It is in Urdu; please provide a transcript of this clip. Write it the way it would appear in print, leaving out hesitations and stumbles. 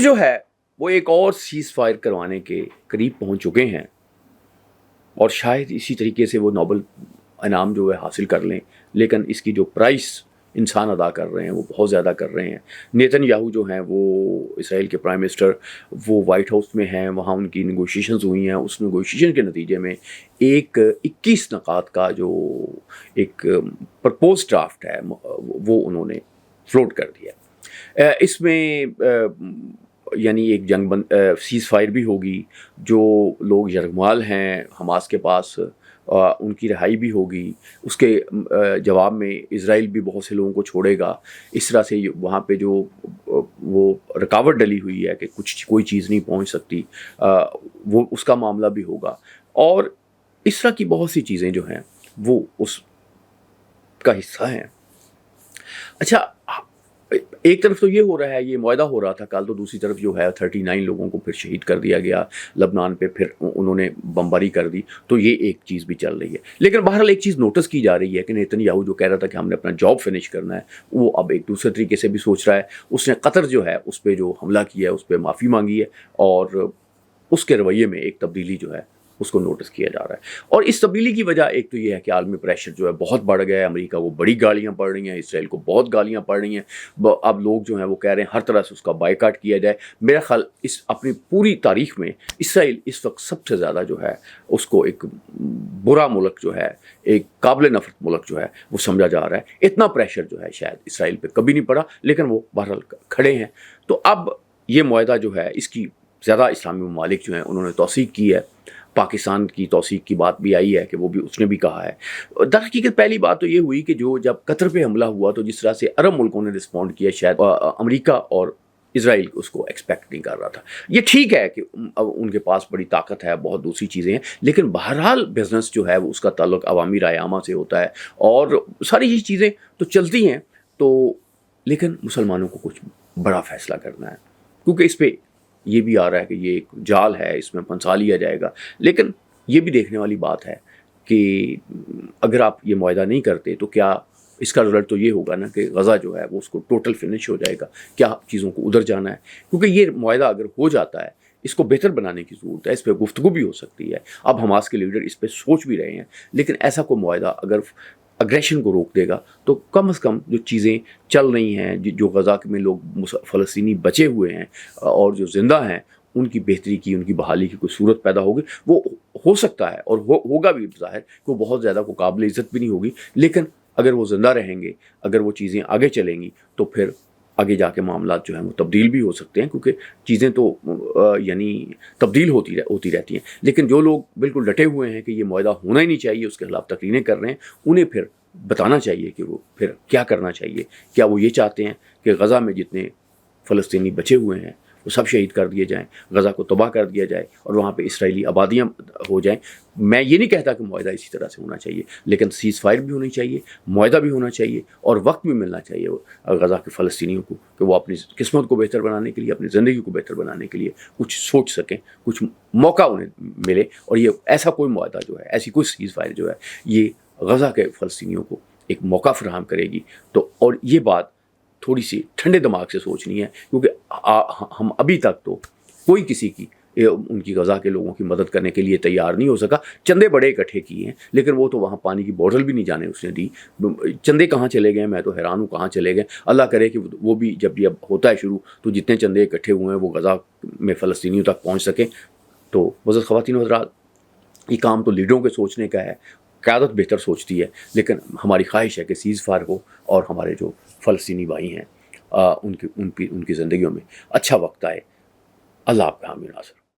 جو ہے وہ ایک اور سیز فائر کروانے کے قریب پہنچ چکے ہیں اور شاید اسی طریقے سے وہ نوبل انعام جو ہے حاصل کر لیں، لیکن اس کی جو پرائس انسان ادا کر رہے ہیں وہ بہت زیادہ کر رہے ہیں۔ نیتن یاہو جو ہیں وہ اسرائیل کے پرائم منسٹر، وہ وائٹ ہاؤس میں ہیں، وہاں ان کی نیگوشیشنز ہوئی ہیں۔ اس نیگوشیشن کے نتیجے میں ایک 21 نکات کا جو ایک پرپوز ڈرافٹ ہے وہ انہوں نے فلوٹ کر دیا۔ اس میں یعنی ایک سیز فائر بھی ہوگی، جو لوگ یرغمال ہیں حماس کے پاس ان کی رہائی بھی ہوگی، اس کے جواب میں اسرائیل بھی بہت سے لوگوں کو چھوڑے گا۔ اس طرح سے وہاں پہ جو وہ رکاوٹ ڈلی ہوئی ہے کہ کوئی چیز نہیں پہنچ سکتی، وہ اس کا معاملہ بھی ہوگا، اور اس طرح کی بہت سی چیزیں جو ہیں وہ اس کا حصہ ہیں۔ اچھا، ایک طرف تو یہ ہو رہا ہے، یہ معاہدہ ہو رہا تھا کل، تو دوسری طرف جو ہے 39 لوگوں کو پھر شہید کر دیا گیا لبنان پہ، پھر انہوں نے بمباری کر دی، تو یہ ایک چیز بھی چل رہی ہے۔ لیکن بہرحال ایک چیز نوٹس کی جا رہی ہے کہ نیتن یاہو جو کہہ رہا تھا کہ ہم نے اپنا جاب فنش کرنا ہے، وہ اب ایک دوسرے طریقے سے بھی سوچ رہا ہے۔ اس نے قطر جو ہے اس پہ جو حملہ کیا ہے اس پہ معافی مانگی ہے، اور اس کے رویے میں ایک تبدیلی جو ہے اس کو نوٹس کیا جا رہا ہے۔ اور اس تبدیلی کی وجہ ایک تو یہ ہے کہ عالمی پریشر جو ہے بہت بڑھ گیا ہے، امریکہ کو بڑی گالیاں پڑ رہی ہیں، اسرائیل کو بہت گالیاں پڑ رہی ہیں۔ اب لوگ جو ہیں وہ کہہ رہے ہیں ہر طرح سے اس کا بائیکاٹ کیا جائے۔ میرا خیال اس اپنی پوری تاریخ میں اسرائیل اس وقت سب سے زیادہ جو ہے اس کو ایک برا ملک جو ہے، ایک قابل نفرت ملک جو ہے وہ سمجھا جا رہا ہے۔ اتنا پریشر جو ہے شاید اسرائیل پہ کبھی نہیں پڑا، لیکن وہ بہرحال کھڑے ہیں۔ تو اب یہ معاہدہ جو ہے اس کی زیادہ اسلامی ممالک جو ہیں انہوں نے توثیق کی ہے۔ پاکستان کی توثیق کی بات بھی آئی ہے کہ وہ بھی اس نے بھی کہا ہے۔ در حقیقت پہلی بات تو یہ ہوئی کہ جب قطر پہ حملہ ہوا تو جس طرح سے عرب ملکوں نے رسپونڈ کیا، شاید امریکہ اور اسرائیل اس کو ایکسپیکٹ نہیں کر رہا تھا۔ یہ ٹھیک ہے کہ ان کے پاس بڑی طاقت ہے، بہت دوسری چیزیں ہیں، لیکن بہرحال بزنس جو ہے وہ اس کا تعلق عوامی رائے عامہ سے ہوتا ہے، اور ساری یہ چیزیں تو چلتی ہیں۔ تو لیکن مسلمانوں کو کچھ بڑا فیصلہ کرنا ہے، کیونکہ اس پہ یہ بھی آ رہا ہے کہ یہ ایک جال ہے، اس میں پھنسا لیا جائے گا۔ لیکن یہ بھی دیکھنے والی بات ہے کہ اگر آپ یہ معاہدہ نہیں کرتے تو کیا اس کا رزلٹ تو یہ ہوگا نا کہ غزہ جو ہے وہ اس کو ٹوٹل فنش ہو جائے گا، کیا چیزوں کو ادھر جانا ہے۔ کیونکہ یہ معاہدہ اگر ہو جاتا ہے، اس کو بہتر بنانے کی ضرورت ہے، اس پہ گفتگو بھی ہو سکتی ہے۔ اب حماس کے لیڈر اس پہ سوچ بھی رہے ہیں، لیکن ایسا کوئی معاہدہ اگر اگریشن کو روک دے گا تو کم از کم جو چیزیں چل رہی ہیں، جو غزہ میں لوگ فلسطینی بچے ہوئے ہیں اور جو زندہ ہیں، ان کی بہتری کی، ان کی بحالی کی کوئی صورت پیدا ہوگی۔ وہ ہو سکتا ہے اور ہوگا بھی ظاہر کہ وہ بہت زیادہ کو قابل عزت بھی نہیں ہوگی، لیکن اگر وہ زندہ رہیں گے، اگر وہ چیزیں آگے چلیں گی تو پھر آگے جا کے معاملات جو ہیں وہ تبدیل بھی ہو سکتے ہیں، کیونکہ چیزیں تو یعنی تبدیل ہوتی رہتی ہیں۔ لیکن جو لوگ بالکل ڈٹے ہوئے ہیں کہ یہ معاہدہ ہونا ہی نہیں چاہیے، اس کے خلاف تقریریں کر رہے ہیں، انہیں پھر بتانا چاہیے کہ وہ پھر کیا کرنا چاہیے۔ کیا وہ یہ چاہتے ہیں کہ غزہ میں جتنے فلسطینی بچے ہوئے ہیں وہ سب شہید کر دیے جائیں، غزہ کو تباہ کر دیا جائے اور وہاں پہ اسرائیلی آبادیاں ہو جائیں؟ میں یہ نہیں کہتا کہ معاہدہ اسی طرح سے ہونا چاہیے، لیکن سیز فائر بھی ہونی چاہیے، معاہدہ بھی ہونا چاہیے، اور وقت بھی ملنا چاہیے غزہ کے فلسطینیوں کو کہ وہ اپنی قسمت کو بہتر بنانے کے لیے، اپنی زندگی کو بہتر بنانے کے لیے کچھ سوچ سکیں، کچھ موقع انہیں ملے۔ اور یہ ایسا کوئی معاہدہ جو ہے، ایسی کوئی سیز فائر جو ہے، یہ غزہ کے فلسطینیوں کو ایک موقع فراہم کرے گی۔ تو اور یہ بات تھوڑی سی ٹھنڈے دماغ سے سوچنی ہے، کیونکہ ہم ابھی تک تو کوئی کسی کی ان کی غزہ کے لوگوں کی مدد کرنے کے لیے تیار نہیں ہو سکا۔ چندے بڑے اکٹھے کیے ہیں، لیکن وہ تو وہاں پانی کی بوتل بھی نہیں جانے اس نے دی۔ چندے کہاں چلے گئے، میں تو حیران ہوں کہاں چلے گئے۔ اللہ کرے کہ وہ بھی جب یہ ہوتا ہے شروع تو جتنے چندے اکٹھے ہوئے ہیں وہ غزہ میں فلسطینیوں تک پہنچ سکیں۔ تو معزز خواتین و حضرات، یہ کام تو لیڈروں کے سوچنے کا ہے، قیادت بہتر سوچتی ہے، لیکن ہماری خواہش ہے کہ سیز فائر ہو اور ہمارے جو فلسطینی بھائی ہیں ان کی زندگیوں میں اچھا وقت آئے۔ اللہ آپ کا حامی ناصر۔